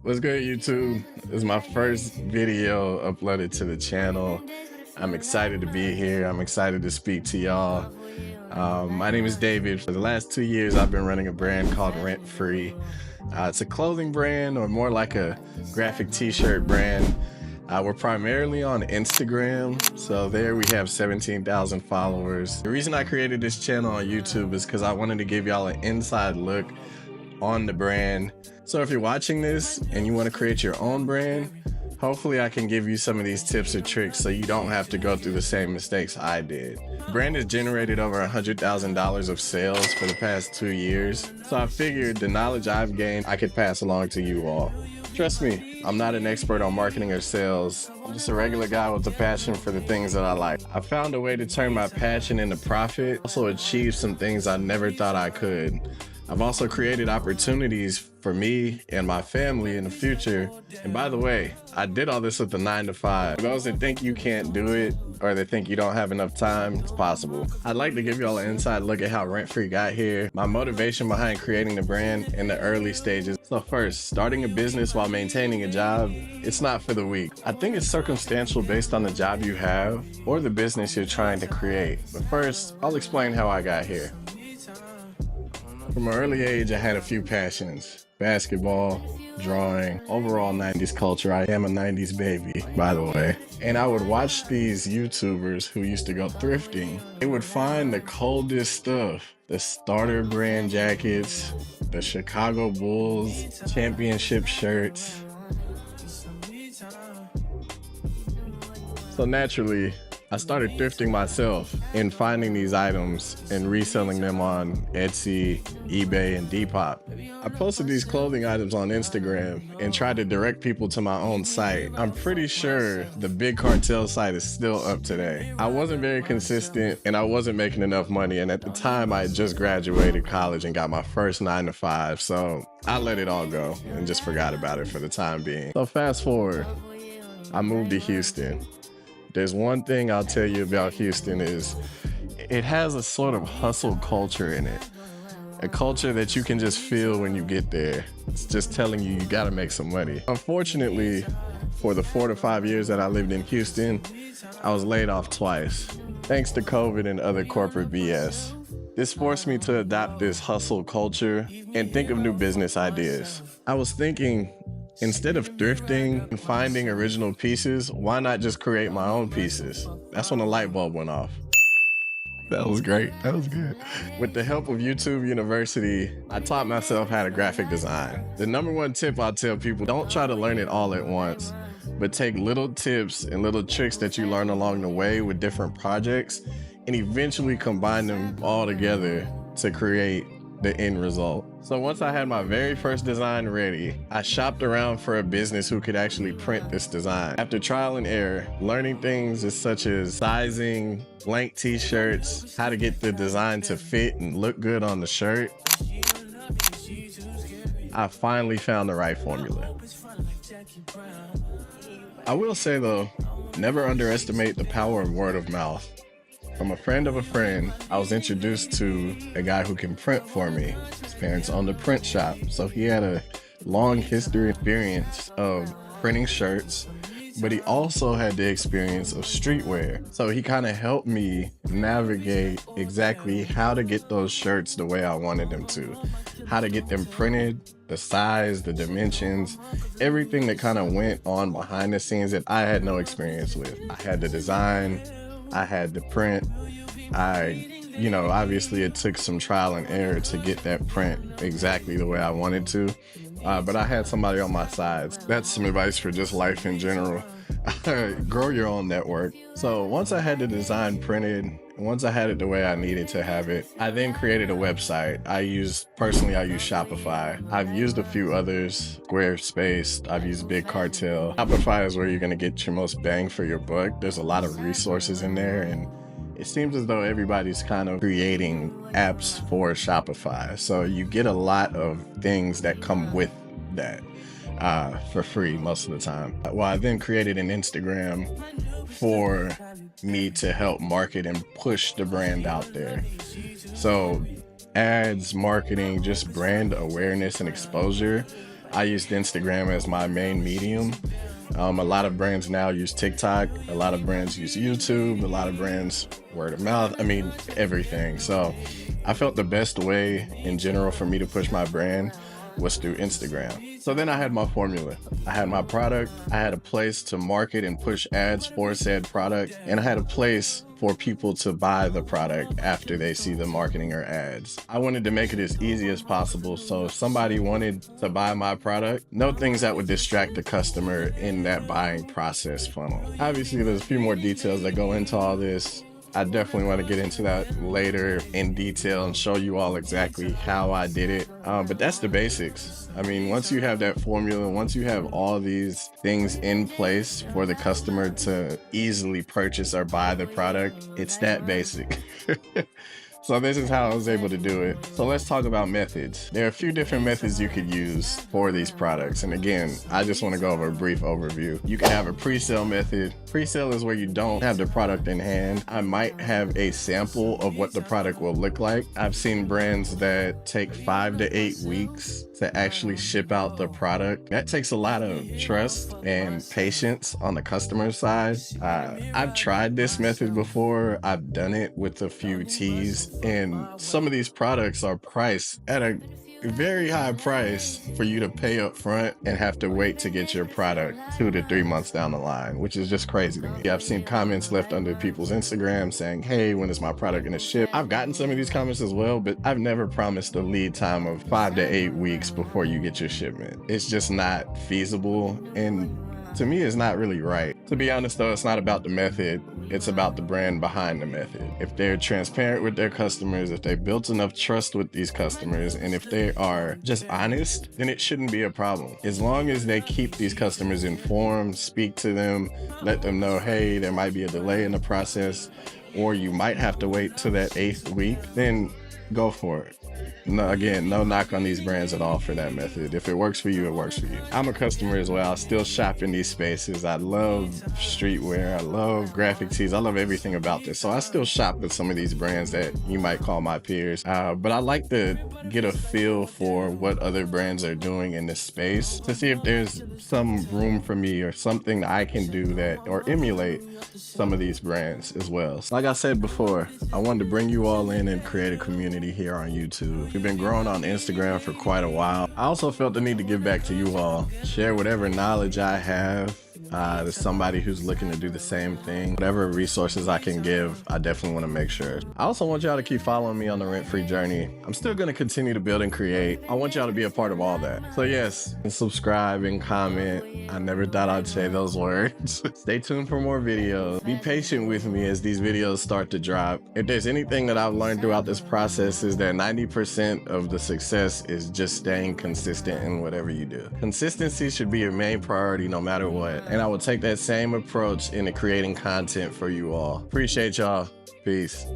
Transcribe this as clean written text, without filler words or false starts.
What's good, YouTube? This is my first video uploaded to the channel. I'm excited to be here. I'm excited to speak to y'all. My name is David. For the last 2 years, I've been running a brand called Rent Free. It's a clothing brand, or more like a graphic t-shirt brand. We're primarily on Instagram, so there we have 17,000 followers. The reason I created this channel on YouTube is because I wanted to give y'all an inside look on the brand. So if you're watching this and you want to create your own brand, hopefully I can give you some of these tips or tricks so you don't have to go through the same mistakes I did. The brand has generated over $100,000 of sales for the past 2 years. So I figured the knowledge I've gained, I could pass along to you all. Trust me, I'm not an expert on marketing or sales. I'm just a regular guy with a passion for the things that I like. I found a way to turn my passion into profit, also achieve some things I never thought I could. I've also created opportunities for me and my family in the future. And by the way, I did all this with a 9-to-5. For those that think you can't do it or that think you don't have enough time, it's possible. I'd like to give y'all an inside look at how Rent Free got here, my motivation behind creating the brand in the early stages. So first, starting a business while maintaining a job, it's not for the weak. I think it's circumstantial based on the job you have or the business you're trying to create. But first, I'll explain how I got here. From an early age, I had a few passions: basketball, drawing, overall 90s culture. I am a 90s baby, by the way. And I would watch these YouTubers who used to go thrifting. They would find the coldest stuff: the starter brand jackets, the Chicago Bulls championship shirts. So naturally, I started thrifting myself and finding these items and reselling them on Etsy, eBay, and Depop. I posted these clothing items on Instagram and tried to direct people to my own site. I'm pretty sure the big Cartel site is still up today. I wasn't very consistent and I wasn't making enough money, and at the time I had just graduated college and got my first 9-to-5, so I let it all go and just forgot about it for the time being. So fast forward, I moved to Houston. There's one thing I'll tell you about Houston is it has a sort of hustle culture in it. A culture that you can just feel when you get there. It's just telling you you gotta make some money. Unfortunately, for the 4 to 5 years that I lived in Houston, I was laid off twice, thanks to COVID and other corporate BS. This forced me to adopt this hustle culture and think of new business ideas. I was thinking, instead of thrifting and finding original pieces, why not just create my own pieces? That's when the light bulb went off. That was great. That was good. With the help of YouTube University, I taught myself how to graphic design. The #1 tip I'll tell people: don't try to learn it all at once, but take little tips and little tricks that you learn along the way with different projects and eventually combine them all together to create the end result. So once I had my very first design ready, I shopped around for a business who could actually print this design. After trial and error, learning things such as sizing, blank t-shirts, how to get the design to fit and look good on the shirt, I finally found the right formula. I will say though, never underestimate the power of word of mouth. From a friend of a friend, I was introduced to a guy who can print for me. His parents owned a print shop, so he had a long history experience of printing shirts, but he also had the experience of streetwear. So he kind of helped me navigate exactly how to get those shirts the way I wanted them to, how to get them printed, the size, the dimensions, everything that kind of went on behind the scenes that I had no experience with. I had the design, I had the print. Obviously it took some trial and error to get that print exactly the way I wanted to, but I had somebody on my side. That's some advice for just life in general. Grow your own network. So once I had the design printed, once I had it the way I needed to have it, I then created a website. Personally, I use Shopify. I've used a few others, Squarespace, I've used Big Cartel. Shopify is where you're gonna get your most bang for your buck. There's a lot of resources in there, and it seems as though everybody's kind of creating apps for Shopify. So you get a lot of things that come with that for free most of the time. Well, I then created an Instagram for me to help market and push the brand out there. So ads, marketing, just brand awareness and exposure. I used Instagram as my main medium. A lot of brands now use TikTok. A lot of brands use YouTube. A lot of brands word of mouth. I mean, everything. So I felt the best way in general for me to push my brand was through Instagram. So then I had my formula. I had my product, I had a place to market and push ads for said product, and I had a place for people to buy the product after they see the marketing or ads. I wanted to make it as easy as possible, so if somebody wanted to buy my product, no things that would distract the customer in that buying process funnel. Obviously, there's a few more details that go into all this. I definitely want to get into that later in detail and show you all exactly how I did it. But that's the basics. I mean, once you have that formula, once you have all these things in place for the customer to easily purchase or buy the product, it's that basic. So this is how I was able to do it. So let's talk about methods. There are a few different methods you could use for these products. And again, I just want to go over a brief overview. You can have a pre-sale method. Pre-sale is where you don't have the product in hand. I might have a sample of what the product will look like. I've seen brands that take 5 to 8 weeks to actually ship out the product. That takes a lot of trust and patience on the customer side. I've tried this method before. I've done it with a few teas, and some of these products are priced at a very high price for you to pay up front and have to wait to get your product 2 to 3 months down the line, which is just crazy to me. I've seen comments left under people's Instagram saying, hey, when is my product gonna ship? I've gotten some of these comments as well, but I've never promised a lead time of 5 to 8 weeks before you get your shipment. It's just not feasible, and to me, it's not really right. To be honest though, it's not about the method, it's about the brand behind the method. If they're transparent with their customers, if they built enough trust with these customers, and if they are just honest, then it shouldn't be a problem. As long as they keep these customers informed, speak to them, let them know, hey, there might be a delay in the process, or you might have to wait till that 8th week, then go for it. No, again, no knock on these brands at all for that method. If it works for you, it works for you. I'm a customer as well. I still shop in these spaces. I love streetwear. I love graphic tees. I love everything about this. So I still shop with some of these brands that you might call my peers. But I like to get a feel for what other brands are doing in this space to see if there's some room for me or something that I can do that or emulate some of these brands as well. So like I said before, I wanted to bring you all in and create a community here on YouTube. We've been growing on Instagram for quite a while. I also felt the need to give back to you all, share whatever knowledge I have to somebody who's looking to do the same thing. Whatever resources I can give, I definitely want to make sure. I also want y'all to keep following me on the rent-free journey. I'm still going to continue to build and create. I want y'all to be a part of all that. So yes, and subscribe and comment. I never thought I'd say those words. Stay tuned for more videos. Be patient with me as these videos start to drop. If there's anything that I've learned throughout this process, is that 90% of the success is just staying consistent in whatever you do. Consistency should be your main priority no matter what. And I will take that same approach into creating content for you all. Appreciate y'all. Peace.